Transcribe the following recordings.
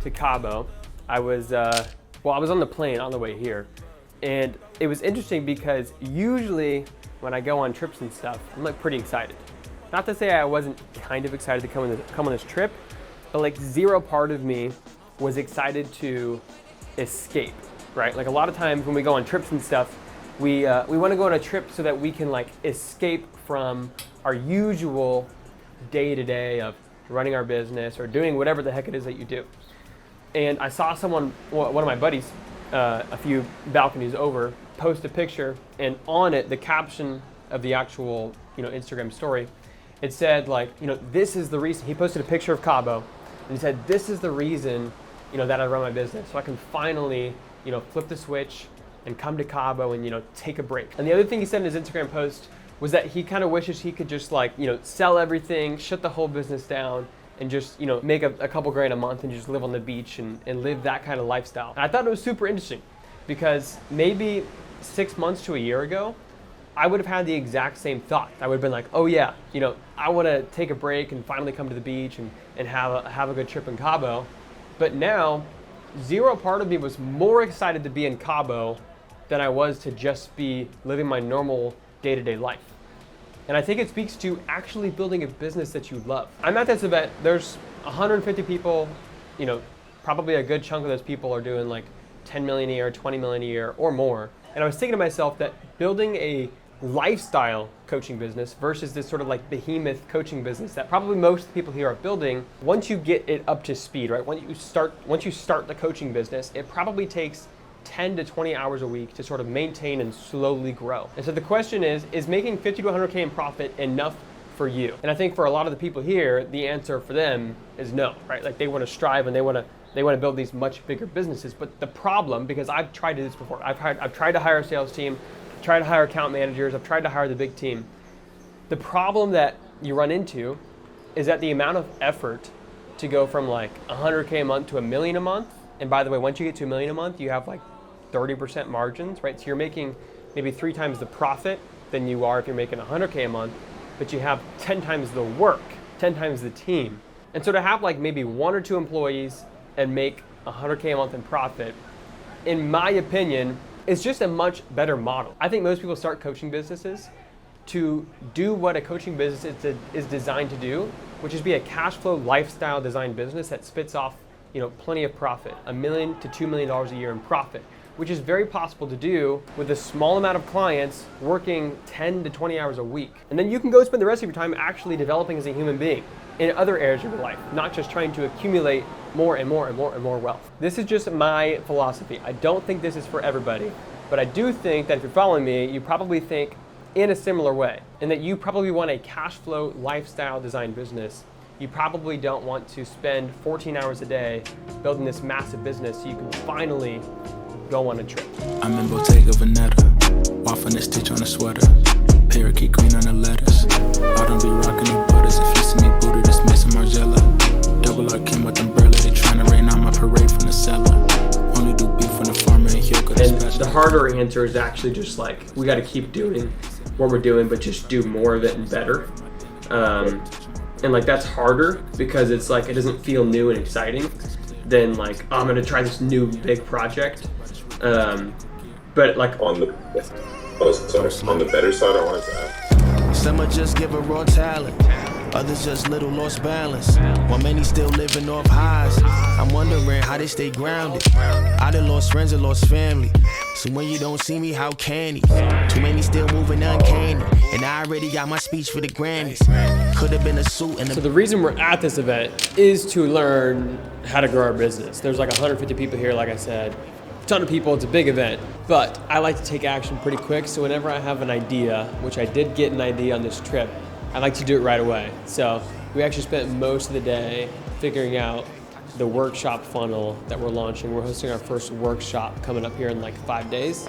to Cabo. I was on the plane on the way here, and it was interesting because usually when I go on trips and stuff, I'm like pretty excited. Not to say I wasn't kind of excited to come on this trip, but like zero part of me was excited to escape, right? Like a lot of times when we go on trips and stuff, we want to go on a trip so that we can like escape from our usual day-to-day of running our business or doing whatever the heck it is that you do. And I saw one of my buddies, a few balconies over, post a picture, and on it, the caption of the actual, Instagram story, it said like, this is the reason. He posted a picture of Cabo, and he said, this is the reason, that I run my business, so I can finally, flip the switch and come to Cabo and, take a break. And the other thing he said in his Instagram post was that he kind of wishes he could just like, sell everything, shut the whole business down, and just, make a couple grand a month and just live on the beach and live that kind of lifestyle. And I thought it was super interesting because maybe 6 months to a year ago, I would have had the exact same thought. I would have been like, oh yeah, I want to take a break and finally come to the beach and have a good trip in Cabo. But now, zero part of me was more excited to be in Cabo than I was to just be living my normal day-to-day life. And I think it speaks to actually building a business that you love. I'm at this event, there's 150 people, probably a good chunk of those people are doing like 10 million a year, 20 million a year or more. And I was thinking to myself that building a lifestyle coaching business versus this sort of like behemoth coaching business that probably most people here are building, once you get it up to speed, right? Once you start the coaching business, it probably takes 10 to 20 hours a week to sort of maintain and slowly grow. And so the question is making 50 to 100K in profit enough for you? And I think for a lot of the people here, the answer for them is no, right? Like they want to strive and they want to build these much bigger businesses. But the problem, because I've tried to do this before, I've tried to hire a sales team, tried to hire account managers, I've tried to hire the big team. The problem that you run into is that the amount of effort to go from like 100K a month to $1 million a month, and by the way, once you get to $1 million a month, you have like 30% margins, right? So you're making maybe 3 times the profit than you are if you're making 100K a month, but you have 10 times the work, 10 times the team. And so to have like maybe 1 or 2 employees and make 100K a month in profit, in my opinion, is just a much better model. I think most people start coaching businesses to do what a coaching business is designed to do, which is be a cash flow lifestyle design business that spits off, plenty of profit, $1 million to $2 million a year in profit, which is very possible to do with a small amount of clients working 10 to 20 hours a week. And then you can go spend the rest of your time actually developing as a human being in other areas of your life, not just trying to accumulate more and more and more and more wealth. This is just my philosophy. I don't think this is for everybody, but I do think that if you're following me, you probably think in a similar way, and that you probably want a cash flow lifestyle design business. You probably don't want to spend 14 hours a day building this massive business so you can finally go on a trip. I'm in Bottega Veneta, waffling a stitch on a sweater, parakeet green on the letters. I don't be rocking the butters. If you see me booted, it's Mason Margiela. Double R came with umbrella, they tryna rain on my parade from the cellar. Only do beef from the farmer and he'll go to And special. the harder answer is actually just like, we gotta keep doing what we're doing, but just do more of it and better. And like that's harder because it's like, it doesn't feel new and exciting than like, oh, I'm gonna try this new big project. But like On the better side, I wanted to add. Some are just given raw talent, others just little lost balance, while many still living off highs. I'm wondering how they stay grounded. I done lost friends and lost family, so when you don't see me, how can he? Too many still moving uncanny, and I already got my speech for the Grammys. Could have been a suit and So the reason we're at this event is to learn how to grow our business. There's like 150 people here, like I said, a ton of people, it's a big event, but I like to take action pretty quick. So whenever I have an idea, which I did get an idea on this trip, I like to do it right away. So we actually spent most of the day figuring out the workshop funnel that we're launching. We're hosting our first workshop coming up here in like 5 days.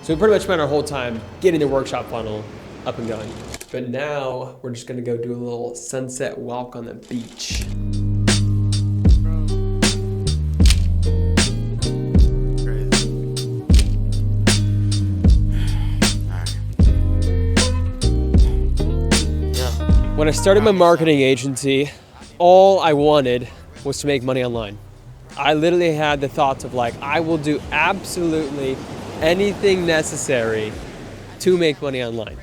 So we pretty much spent our whole time getting the workshop funnel up and going. But now we're just gonna go do a little sunset walk on the beach. When I started my marketing agency, all I wanted was to make money online. I literally had the thoughts of like, I will do absolutely anything necessary to make money online.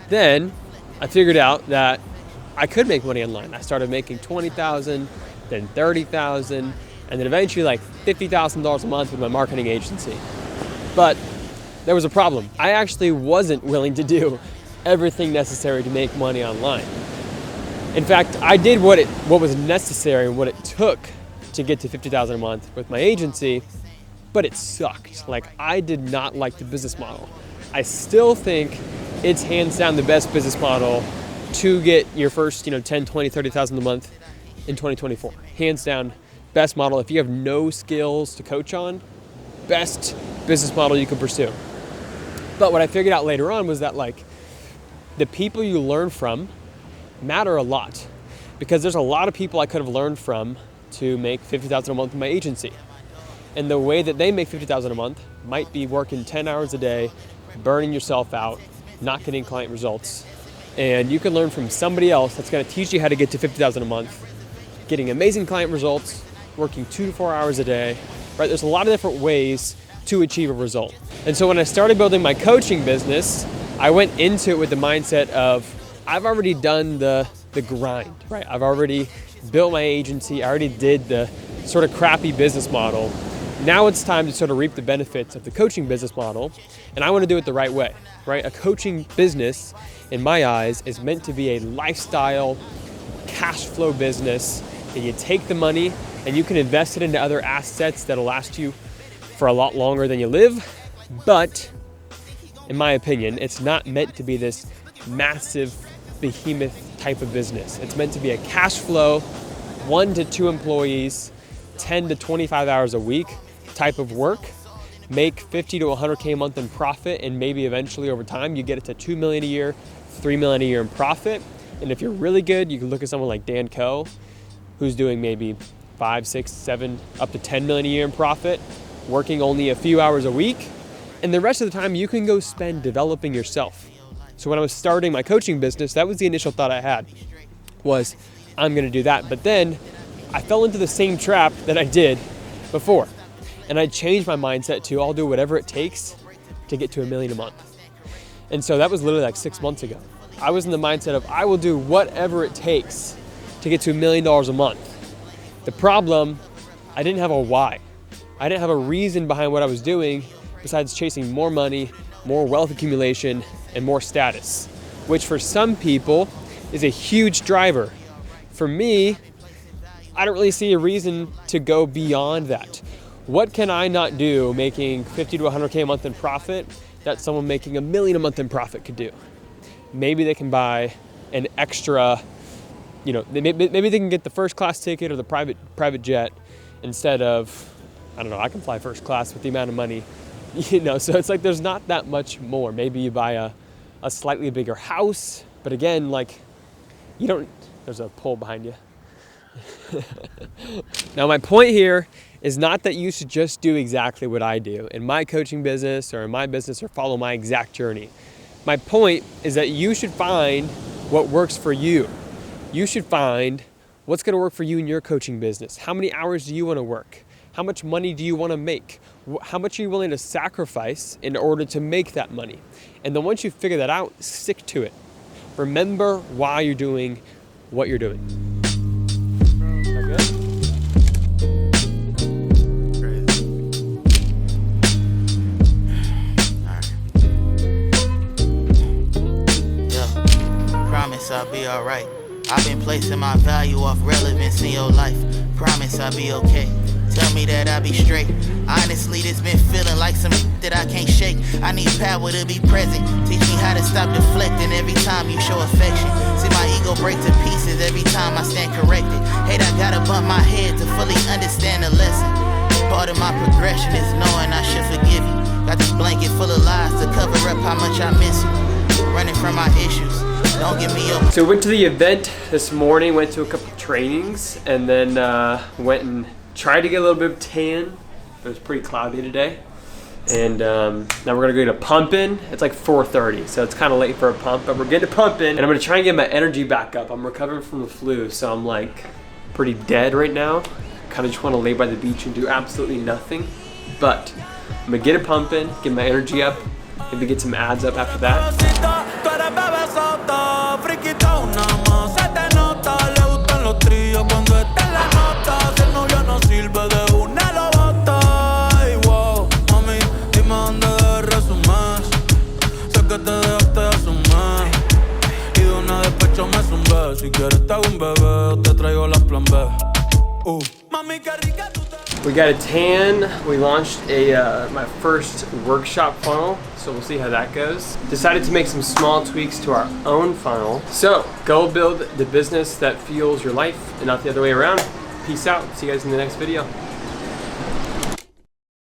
Then I figured out that I could make money online. I started making $20,000, then $30,000, and then eventually like $50,000 a month with my marketing agency. But there was a problem. I actually wasn't willing to do everything necessary to make money online. In fact, I did what was necessary and what it took to get to $50,000 a month with my agency, but it sucked. Like, I did not like the business model. I still think it's hands down the best business model to get your first, 10, 20, 30,000 a month in 2024. Hands down, best model. If you have no skills to coach on, best business model you can pursue. But what I figured out later on was that like the people you learn from matter a lot, because there's a lot of people I could have learned from to make $50,000 a month in my agency. And the way that they make $50,000 a month might be working 10 hours a day, burning yourself out, not getting client results. And you can learn from somebody else that's going to teach you how to get to $50,000 a month, getting amazing client results, working 2 to 4 hours a day, right? There's a lot of different ways to achieve a result. And so when I started building my coaching business, I went into it with the mindset of, I've already done the grind, right? I've already built my agency. I already did the sort of crappy business model. Now it's time to sort of reap the benefits of the coaching business model, and I want to do it the right way, right? A coaching business, in my eyes, is meant to be a lifestyle, cash flow business, and you take the money and you can invest it into other assets that'll last you for a lot longer than you live. But in my opinion, it's not meant to be this massive behemoth type of business. It's meant to be a cash flow, 1 to 2 employees, 10 to 25 hours a week type of work, make 50 to 100K a month in profit, and maybe eventually over time you get it to 2 million a year, 3 million a year in profit. And if you're really good, you can look at someone like Dan Koe, who's doing maybe 5, 6, 7, up to 10 million a year in profit, working only a few hours a week. And the rest of the time you can go spend developing yourself. So when I was starting my coaching business, that was the initial thought I had, was I'm gonna do that. But then I fell into the same trap that I did before. And I changed my mindset to, I'll do whatever it takes to get to $1 million a month. And so that was literally like 6 months ago. I was in the mindset of, I will do whatever it takes to get to $1 million a month. The problem, I didn't have a why. I didn't have a reason behind what I was doing besides chasing more money, more wealth accumulation, and more status, which for some people is a huge driver. For me, I don't really see a reason to go beyond that. What can I not do making 50 to 100K a month in profit that someone making $1 million a month in profit could do? Maybe they can buy an extra, maybe they can get the first class ticket or the private jet instead of, I don't know, I can fly first class with the amount of money, so it's like there's not that much more. Maybe you buy a slightly bigger house, but again, like there's a pole behind you. Now my point here is not that you should just do exactly what I do in my coaching business or in my business or follow my exact journey. My point is that you should find what works for you. You should find what's going to work for you in your coaching business. How many hours do you want to work? How much money do you want to make? How much are you willing to sacrifice in order to make that money? And then once you figure that out, stick to it. Remember why you're doing what you're doing. Is that good? I'll be alright. I've been placing my value off relevance in your life. Promise I'll be okay. Tell me that I'll be straight. Honestly, this been feeling like some that I can't shake. I need power to be present. Teach me how to stop deflecting every time you show affection. See my ego break to pieces every time I stand corrected. Hate, I gotta bump my head to fully understand the lesson. Part of my progression is knowing I should forgive you. Got this blanket full of lies to cover up how much I miss you. Running from my issues. Don't give me up. So went to the event this morning, went to a couple trainings, and then went and tried to get a little bit of tan. It was pretty cloudy today. And now we're gonna go to pumping. It's like 4:30, so it's kind of late for a pump, but we're getting to pumping, and I'm gonna try and get my energy back up. I'm recovering from the flu, so I'm like pretty dead right now. kind of just want to lay by the beach and do absolutely nothing. But I'm gonna get it pumping, get my energy up, maybe get some ads up after that. We got a tan. We launched my first workshop funnel, so we'll see how that goes. Decided to make some small tweaks to our own funnel. So go build the business that fuels your life and not the other way around. Peace out. See you guys in the next video.